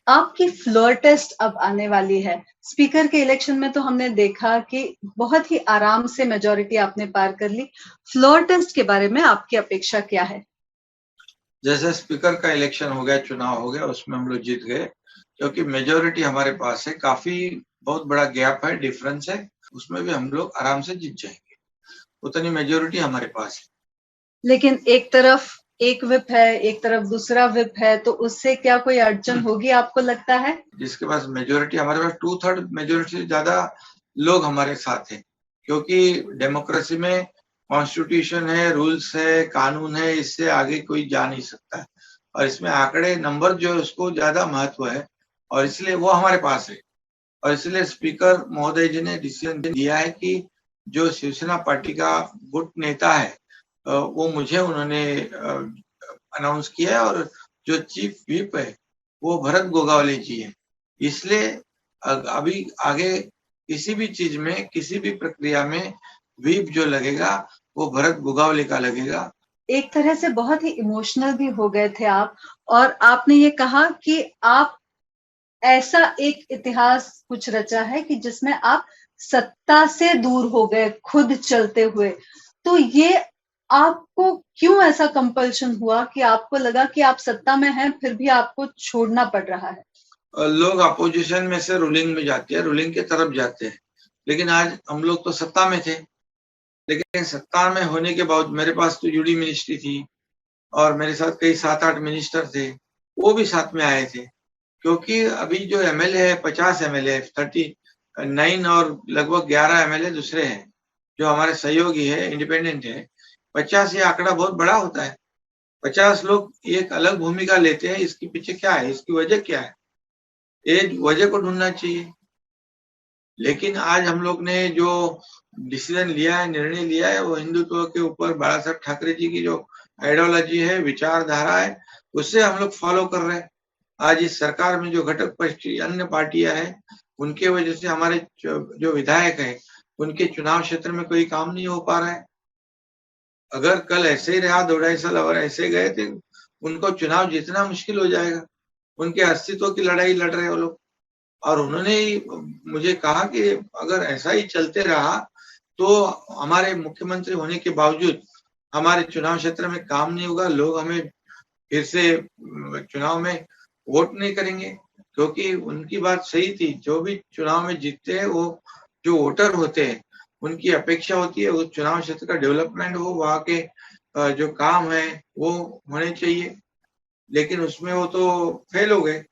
आपकी floor test अब आने वाली है। स्पीकर के इलेक्शन में तो हमने देखा कि बहुत ही आराम से मेजॉरिटी आपने पार कर ली। फ्लोर टेस्ट के बारे में आपकी अपेक्षा क्या है? जैसे स्पीकर का इलेक्शन हो गया, चुनाव हो गया, उसमें हम लोग जीत गए क्योंकि मेजोरिटी हमारे पास है। काफी बहुत बड़ा गैप है, डिफरेंस है, उसमें भी हम लोग आराम से जीत जाएंगे। उतनी मेजोरिटी हमारे पास है। लेकिन एक तरफ एक विप है, एक तरफ दूसरा विप है, तो उससे क्या कोई अड़चन होगी आपको लगता है? जिसके पास मेजोरिटी, हमारे पास 2/3 मेजोरिटी से ज्यादा लोग हमारे साथ हैं, क्योंकि डेमोक्रेसी में कॉन्स्टिट्यूशन है, रूल्स है, कानून है, इससे आगे कोई जा नहीं सकता है। और इसमें आंकड़े, नंबर जो है उसको ज्यादा महत्व है, और इसलिए वो हमारे पास है। और इसलिए स्पीकर महोदय जी ने डिसीजन दिया है कि जो शिवसेना पार्टी का गुट नेता है, वो मुझे उन्होंने अनाउंस किया है, और जो चीफ व्हिप है वो भरत गोगावले जी है। इसलिए अभी आगे किसी भी चीज में, किसी भी प्रक्रिया में व्हिप जो लगेगा वो भरत गोगावले का लगेगा। एक तरह से बहुत ही इमोशनल भी हो गए थे आप, और आपने ये कहा कि आप ऐसा एक इतिहास कुछ रचा है कि जिसमें आप सत्ता से दूर हो गए खुद चलते हुए। तो ये आपको क्यों ऐसा कंपल्शन हुआ कि आपको लगा कि आप सत्ता में हैं फिर भी आपको छोड़ना पड़ रहा है? लोग अपोजिशन में से रूलिंग में जाते हैं, रूलिंग की तरफ जाते हैं, लेकिन आज हम लोग तो सत्ता में थे। लेकिन सत्ता में होने के बाद मेरे पास तो यूडी मिनिस्ट्री थी, और मेरे साथ कई 7-8 मिनिस्टर थे, वो भी साथ में आए थे। क्योंकि अभी जो एमएलए है, 50 एमएलए, 39, और लगभग 11 एमएलए दूसरे हैं जो हमारे सहयोगी है, इंडिपेंडेंट है। 50 ये आंकड़ा बहुत बड़ा होता है। 50 लोग एक अलग भूमिका लेते हैं, इसके पीछे क्या है, इसकी वजह क्या है, ये वजह को ढूंढना चाहिए। लेकिन आज हम लोग ने जो डिसीजन लिया है, निर्णय लिया है, वो हिंदुत्व के ऊपर बाला साहब ठाकरे जी की जो आइडियोलॉजी है, विचारधारा है, उससे हम लोग फॉलो कर रहे हैं। आज इस सरकार में जो घटक पक्षी अन्य पार्टियां हैं, उनके वजह से हमारे जो विधायक हैं, उनके चुनाव क्षेत्र में कोई काम नहीं हो पा रहा है। अगर कल ऐसे ही रहा, 2-2.5 साल अगर ऐसे गए थे, उनको चुनाव जीतना मुश्किल हो जाएगा। उनके अस्तित्व की लड़ाई लड़ रहे हैं वो लोग। और उन्होंने ही मुझे कहा कि अगर ऐसा ही चलते रहा तो हमारे मुख्यमंत्री होने के बावजूद हमारे चुनाव क्षेत्र में काम नहीं होगा, लोग हमें फिर से चुनाव में वोट नहीं करेंगे। क्योंकि उनकी बात सही थी, जो भी चुनाव में जीतते हैं वो जो वोटर होते हैं, उनकी अपेक्षा होती है उस चुनाव क्षेत्र का डेवलपमेंट हो, वहाँ के जो काम है वो होने चाहिए। लेकिन उसमें वो तो फेल हो गए,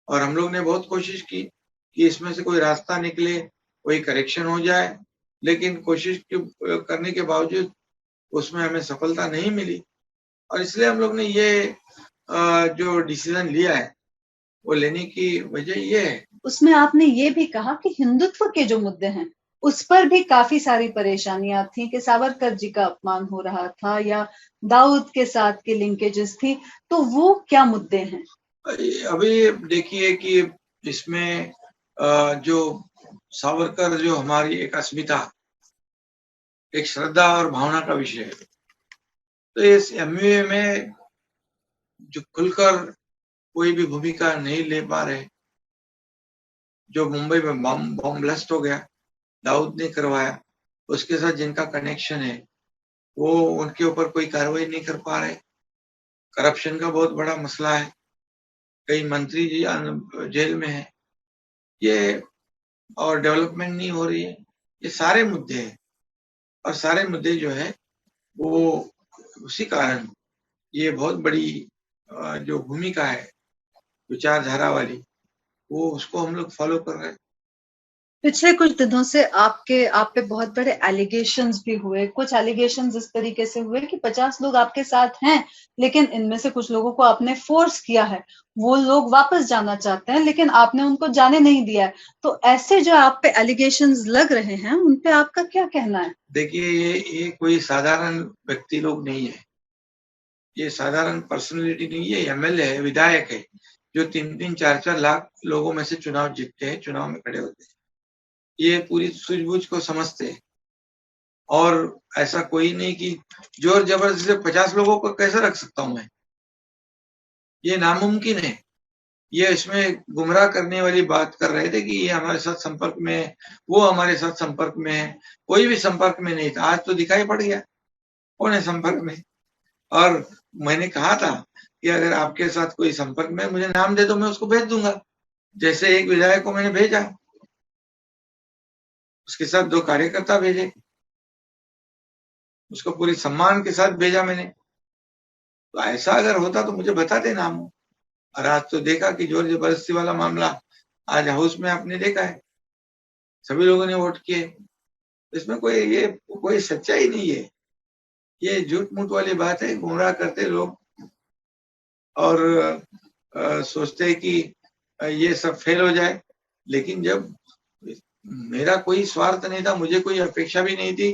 और हम लोग ने बहुत कोशिश की कि इसमें से कोई रास्ता निकले, कोई करेक्शन हो जाए, लेकिन कोशिश करने के बावजूद उसमें हमें सफलता नहीं मिली। और इसलिए हम लोग ने ये जो डिसीजन लिया है, वो लेने की वजह ये है। उसमें आपने ये भी कहा कि हिंदुत्व के जो मुद्दे हैं उस पर भी काफी सारी परेशानियां थी, कि सावरकर जी का अपमान हो रहा था या दाऊद के साथ की लिंकेजेस थी। तो वो क्या मुद्दे हैं? अभी देखिए कि इसमें जो सावरकर, जो हमारी एक अस्मिता, एक श्रद्धा और भावना का विषय है, तो इस एमयूए में जो खुलकर कोई भी भूमिका नहीं ले पा रहे। जो मुंबई में बॉम्ब ब्लास्ट हो गया, दाऊद ने करवाया, उसके साथ जिनका कनेक्शन है वो उनके ऊपर कोई कार्रवाई नहीं कर पा रहे। करप्शन का बहुत बड़ा मसला है, कई मंत्री जी जेल में है, ये और डेवलपमेंट नहीं हो रही है। ये सारे मुद्दे हैं, और सारे मुद्दे जो है वो उसी कारण, ये बहुत बड़ी जो भूमिका है विचारधारा वाली, वो उसको हम लोग फॉलो कर रहे हैं। पिछले कुछ दिनों से आप पे बहुत बड़े एलिगेशंस भी हुए। कुछ एलिगेशंस इस तरीके से हुए कि 50 लोग आपके साथ हैं, लेकिन इनमें से कुछ लोगों को आपने फोर्स किया है। वो लोग वापस जाना चाहते हैं, लेकिन आपने उनको जाने नहीं दिया है। तो ऐसे जो आप पे एलिगेशंस लग रहे हैं, उन पे आपका क्या कहना है? देखिए, ये कोई साधारण व्यक्ति लोग नहीं है, ये साधारण पर्सनैलिटी नहीं है, एमएलए है, विधायक है, जो 3-3, 4-4 लाख लोगों में से चुनाव जीतते हैं, चुनाव में खड़े होते हैं। ये पूरी सूझबूझ को समझते हैं, और ऐसा कोई नहीं कि जोर जबरदस्ती से 50 लोगों को कैसे रख सकता हूं मैं, ये नामुमकिन है। ये इसमें गुमराह करने वाली बात कर रहे थे कि ये हमारे साथ संपर्क में है, वो हमारे साथ संपर्क में है। कोई भी संपर्क में नहीं था। आज तो दिखाई पड़ गया कौन है संपर्क में। और मैंने कहा था कि अगर आपके साथ कोई संपर्क में, मुझे नाम दे दो, मैं उसको भेज दूंगा। जैसे एक विधायक को मैंने भेजा, उसके साथ 2 कार्यकर्ता भेजे, उसको पूरी सम्मान के साथ भेजा मैंने। तो ऐसा अगर होता तो मुझे बता देना हम। और आज तो देखा कि जोर जबरदस्ती वाला मामला आज हाउस में आपने देखा है, सभी लोगों ने वोट किए। इसमें कोई सच्चाई नहीं है, ये झूठ मूठ वाली बात है। गुमराह करते लोग और सोचते हैं कि ये सब फेल हो जाए। लेकिन जब मेरा कोई स्वार्थ नहीं था, मुझे कोई अपेक्षा भी नहीं थी,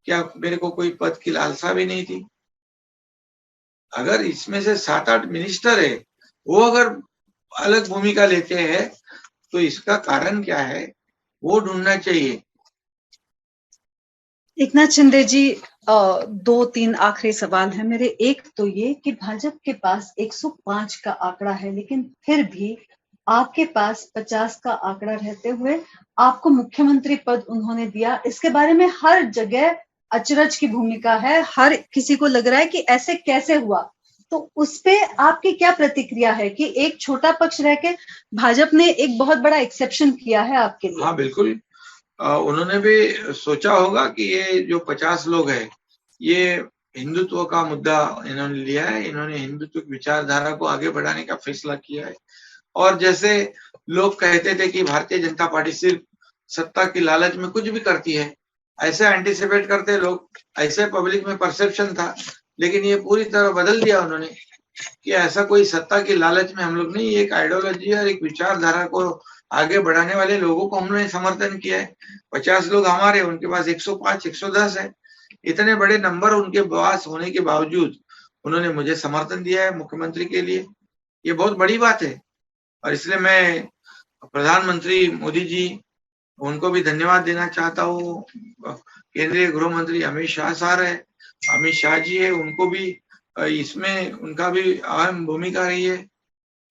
क्या मेरे को कोई पद की लालसा भी नहीं थी। अगर इसमें से 7-8 मिनिस्टर है, वो अगर अलग भूमिका लेते हैं तो इसका कारण क्या है, वो ढूंढना चाहिए। एकनाथ शिंदे जी, 2-3 आखिरी सवाल है मेरे। एक तो ये कि भाजपा के पास 105 का आंकड़ा है, लेकिन फिर भी आपके पास 50 का आंकड़ा रहते हुए आपको मुख्यमंत्री पद उन्होंने दिया। इसके बारे में हर जगह अचरज की भूमिका है, हर किसी को लग रहा है कि ऐसे कैसे हुआ। तो उस पे आपकी क्या प्रतिक्रिया है कि एक छोटा पक्ष रह के भाजपा ने एक बहुत बड़ा एक्सेप्शन किया है आपके लिए? हाँ बिल्कुल, उन्होंने भी सोचा होगा कि ये जो 50 लोग हैं, ये हिंदुत्व का मुद्दा इन्होंने लिया है, इन्होंने हिंदुत्व की विचारधारा को आगे बढ़ाने का फैसला किया है। और जैसे लोग कहते थे कि भारतीय जनता पार्टी सिर्फ सत्ता की लालच में कुछ भी करती है, ऐसे एंटिसिपेट करते लोग, ऐसे पब्लिक में परसेप्शन था। लेकिन ये पूरी तरह बदल दिया उन्होंने कि ऐसा कोई सत्ता की लालच में हम लोग नहीं, एक आइडियोलॉजी और एक विचारधारा को आगे बढ़ाने वाले लोगों को हमने समर्थन किया है। 50 लोग हमारे, उनके पास 105, 110 है। इतने बड़े नंबर उनके पास होने के बावजूद उन्होंने मुझे समर्थन दिया है मुख्यमंत्री के लिए। ये बहुत बड़ी बात है। और इसलिए मैं प्रधानमंत्री मोदी जी, उनको भी धन्यवाद देना चाहता हूँ। केंद्रीय गृह मंत्री अमित शाह जी है, उनको भी इसमें उनका भी अहम भूमिका रही है।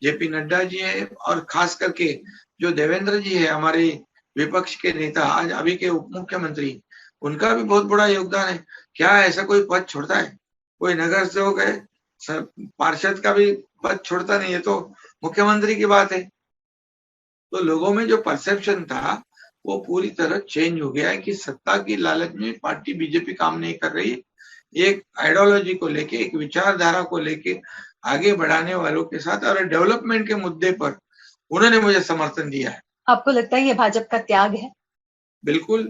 जेपी नड्डा जी है, और खास करके जो देवेंद्र जी है, हमारे विपक्ष के नेता, आज अभी के उप मुख्यमंत्री, उनका भी बहुत बड़ा योगदान है। क्या ऐसा कोई पद छोड़ता है? कोई नगर सेवक है, पार्षद का भी पद छोड़ता नहीं है, तो मुख्यमंत्री की बात है। तो लोगों में जो परसेप्शन था वो पूरी तरह चेंज हो गया है कि सत्ता की लालच में पार्टी बीजेपी काम नहीं कर रही। एक आइडियोलॉजी को लेके, एक विचारधारा को लेके आगे बढ़ाने वालों के साथ और डेवलपमेंट के मुद्दे पर उन्होंने मुझे समर्थन दिया है। आपको लगता है ये भाजपा का त्याग है? बिल्कुल।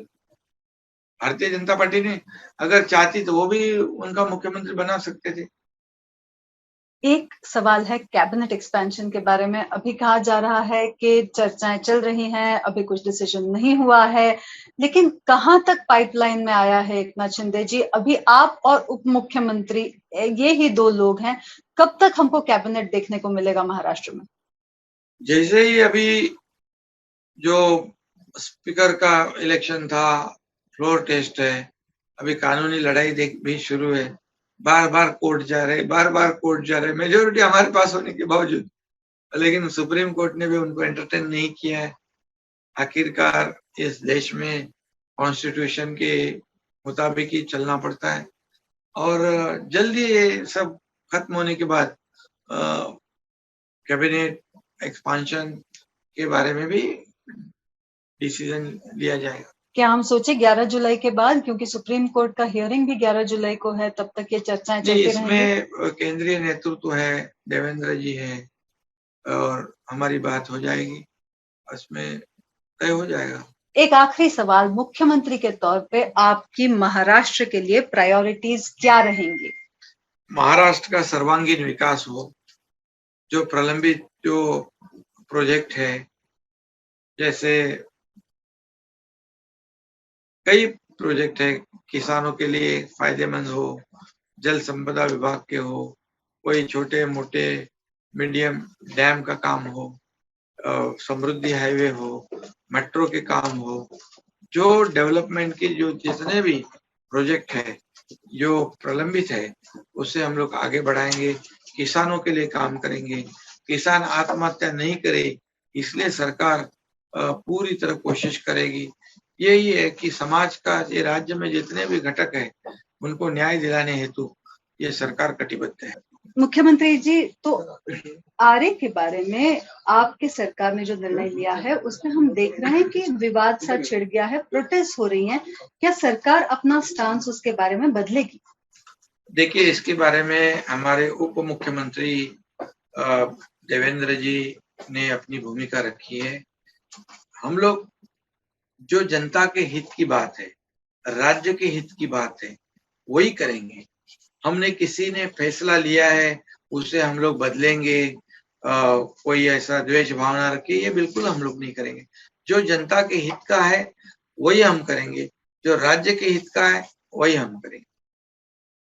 भारतीय जनता पार्टी ने अगर चाहती तो वो भी उनका मुख्यमंत्री बना सकते थे। एक सवाल है कैबिनेट एक्सपेंशन के बारे में। अभी कहा जा रहा है कि चर्चाएं चल रही हैं, अभी कुछ डिसीजन नहीं हुआ है, लेकिन कहां तक पाइपलाइन में आया है एकनाथ शिंदे जी? अभी आप और उप मुख्यमंत्री, ये ही 2 लोग हैं। कब तक हमको कैबिनेट देखने को मिलेगा महाराष्ट्र में? जैसे ही अभी जो स्पीकर का इलेक्शन था, फ्लोर टेस्ट है, अभी कानूनी लड़ाई भी शुरू है। बार बार कोर्ट जा रहे, मेजोरिटी हमारे पास होने के बावजूद, लेकिन सुप्रीम कोर्ट ने भी उनको एंटरटेन नहीं किया है। आखिरकार इस देश में कॉन्स्टिट्यूशन के मुताबिक ही चलना पड़ता है। और जल्दी ये सब खत्म होने के बाद कैबिनेट एक्सपांशन के बारे में भी डिसीजन लिया जाएगा। क्या हम सोचे 11 जुलाई के बाद, क्योंकि सुप्रीम कोर्ट का हियरिंग भी 11 जुलाई को है, तब तक ये चर्चाएं चलती रहेंगी? इसमें केंद्रीय नेतृत्व है, देवेंद्र जी है, और हमारी बात हो जाएगी, उसमें तय हो जाएगा। एक आखिरी सवाल, मुख्यमंत्री के तौर पे आपकी महाराष्ट्र के लिए प्रायोरिटीज क्या रहेंगी? महाराष्ट्र का सर्वांगीण विकास हो। जो प्रलंबित जो प्रोजेक्ट है, जैसे कई प्रोजेक्ट है, किसानों के लिए फायदेमंद हो, जल संपदा विभाग के हो, कोई छोटे मोटे मीडियम डैम का काम हो, समृद्धि हाईवे हो, मेट्रो के काम हो, जो डेवलपमेंट के जो जितने भी प्रोजेक्ट है जो प्रलंबित है, उससे हम लोग आगे बढ़ाएंगे, किसानों के लिए काम करेंगे, किसान आत्महत्या नहीं करे, इसलिए सरकार पूरी तरह कोशिश करेगी। यही है कि समाज का, ये राज्य में जितने भी घटक है उनको न्याय दिलाने हेतु ये सरकार कटिबद्ध है। मुख्यमंत्री जी, तो आरए के बारे में आपके सरकार ने जो निर्णय लिया है उसमें हम देख रहे हैं कि विवाद सा छिड़ गया है, प्रोटेस्ट हो रही हैं। क्या सरकार अपना स्टांस उसके बारे में बदलेगी? देखिए, इसके बारे में हमारे उप मुख्यमंत्री देवेंद्र जी ने अपनी भूमिका रखी है। हम लोग जो जनता के हित की बात है, राज्य के हित की बात है, वही करेंगे। हमने किसी ने फैसला लिया है उसे हम लोग बदलेंगे, कोई ऐसा द्वेष भावना रखे, ये बिल्कुल हम लोग नहीं करेंगे। जो जनता के हित का है वही हम करेंगे, जो राज्य के हित का है वही हम करेंगे।